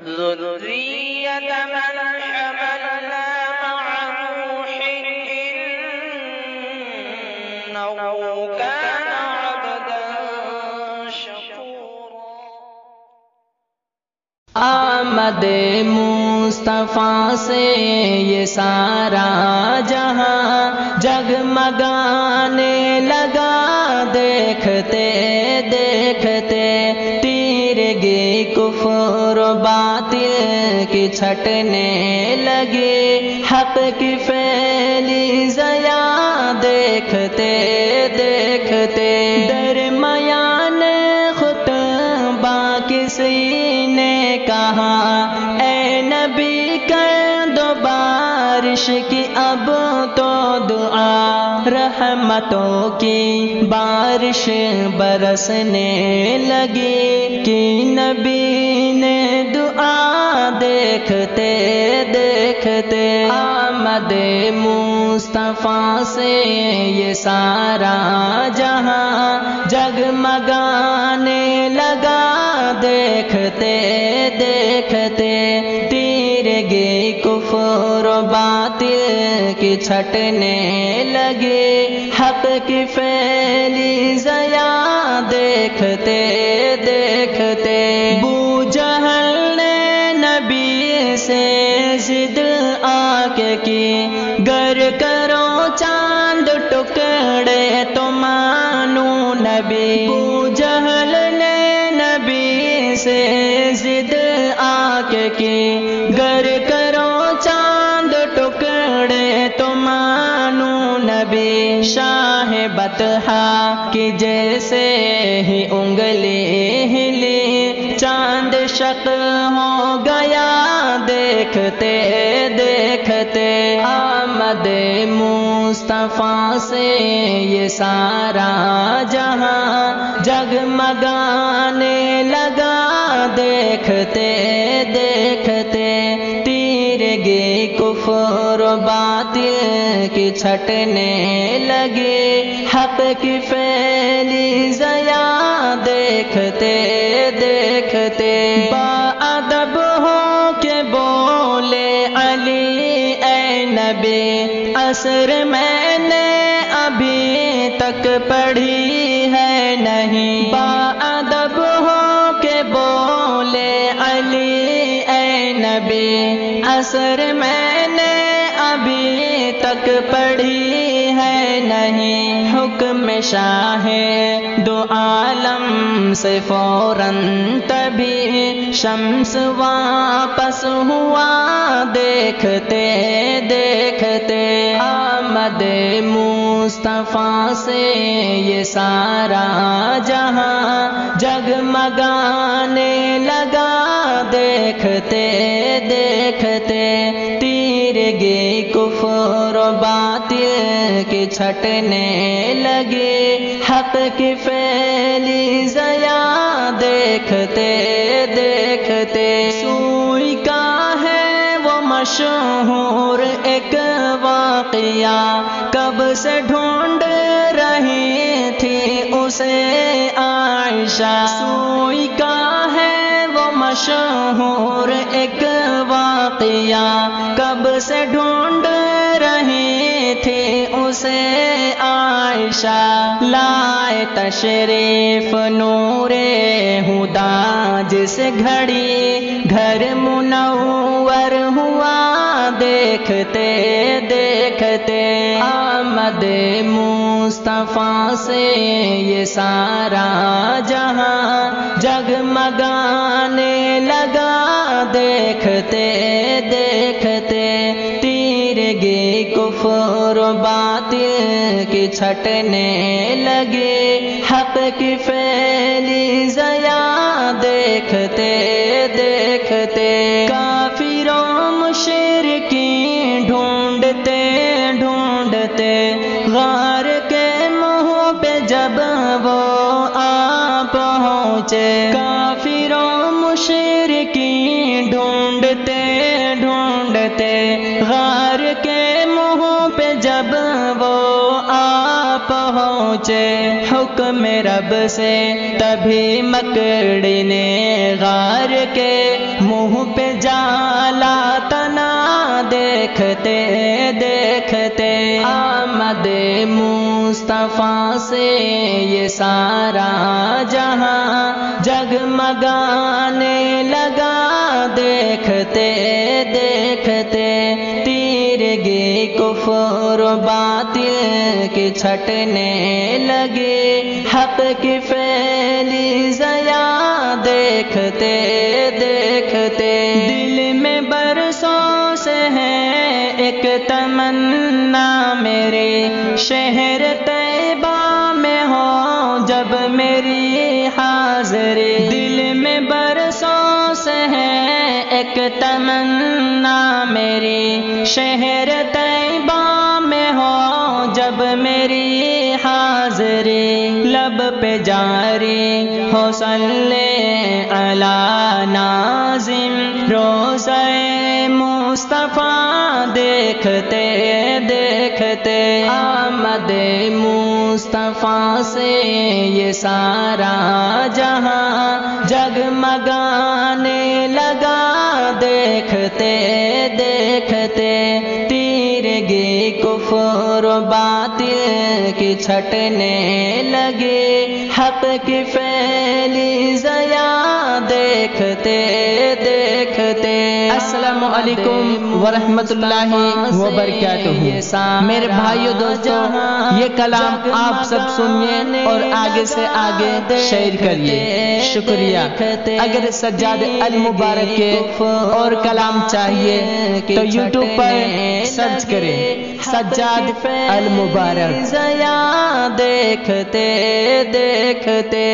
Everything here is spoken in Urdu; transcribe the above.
ذرية من حملنا مع نوح إنه كان عبدا شكورا۔ آمد مصطفیٰ سے یہ سارا جہاں جگمگانے لگا، دیکھتے دیکھتے تیرگی کفر و باطل کی چھٹنے لگے، حق کی پھیلی ضیا دیکھتے دیکھتے درمیان خطبہ کسی نے کہا، اے نبی کر دو بارش کی اب تو دعا، رحمتوں کی بارش برسنے لگی کہ نبی نے دعا دیکھتے دیکھتے آمد مصطفیٰ سے یہ سارا جہاں جگمگانے لگا، دیکھتے دیکھتے تیرگی کفر و باطل کی چھٹنے لگے، حق کی پھیلی ضیا دیکھتے دیکھتے ابو جہل نے نبی سے ضد آ کے کی، گر کرو چاند ٹکڑے تو مانو نبی۔ ابو جہل نے نبی سے ضد آ کے کی، گر کرو چاند ٹکڑے تو مانو نبی۔ شاہ بطحا کی جیسے ہی انگلی ہلی، چاند شق ہو گیا دیکھتے دیکھتے آمد مصطفیٰ سے یہ سارا جہاں جگمگانے لگا، دیکھتے دیکھتے تیرگی کفر و باطل کی چھٹنے لگے، حق کی پھیلی ضیا دیکھتے دیکھتے باادب ہو کے بولے علی، اے نبی عصر میں نے ابھی تک پڑھی ہے نہیں۔ باادب ہو کے بولے علی، اے نبی عصر میں نے ابھی تک پڑھی ہے نہیں۔ حکم شاہ دو عالم سے فوراً تبھی شمس واپس ہوا، دیکھتے دیکھتے آمد مصطفیٰ سے یہ سارا جہاں جگمگانے لگا، دیکھتے دیکھتے تیرگی کفر و باطل کی چھٹنے لگے، حق کی پھیلی ضیا دیکھتے دیکھتے سوئی کا ہے وہ مشہور ایک واقعہ، کب سے ڈھونڈ رہی تھی اسے عائشہ۔ سوئی کا ہے وہ مشہور ایک واقعہ، کب سے ڈھونڈ رہی تھی اسے عائشہ۔ لائے تشریف نور ہدا جس گھڑی گھر منور ہوا، دیکھتے دیکھتے آمد مصطفیٰ سے یہ سارا جہاں جگمگانے لگا، دیکھتے دیکھتے تیرگی کفر و باطل کی چھٹنے لگے، حق کی پھیلی ضیا دیکھتے دیکھتے کافروں مشرکین ڈھونڈتے ڈھونڈتے غار کے منہ پہ جب وہ آ پہنچے، کافروں مشرکین ڈھونڈتے ڈھونڈتے غار کے منہ پہ جب وہ آ پہنچے، حکم رب سے تبھی مکڑی نے غار کے منہ پہ جالا تنا دیکھتے دیکھتے آمد مصطفیٰ سے یہ سارا جہاں جگمگانے لگا دیکھتے دیکھتے تیرگی کفر و باطل کی چھٹنے لگے حق کی پھیلی ضیا دیکھتے دیکھتے دل میں برسوں سے ہے ایک تمنا میرے شہر طیبہ میں ہو جب میری حاضری دل میں برسوں سے ہے ایک تمنا میری شہر طیبہ میں ہو جب میری حاضری لب پہ جاری ہو صلی علی ناظم روضہ مصطفیٰ دیکھتے دیکھتے آمد مصطفیٰ سے یہ سارا جہاں جگمگانے لگا دیکھتے دیکھتے تیرگی کفر و باطل کی چھٹنے لگے حق کی پھیلی ضیا دیکھتے دیکھتے السلام علیکم ورحمۃ اللہ وبرکاتہ۔ میرے بھائیو دوستو، یہ کلام آپ سب سنیے اور آگے سے آگے شیئر کریے، شکریہ۔ اگر سجاد المبارک کے اور کلام چاہیے تو یوٹیوب پر سرچ کریں سجاد المبارک۔ ضیا دیکھتے دیکھتے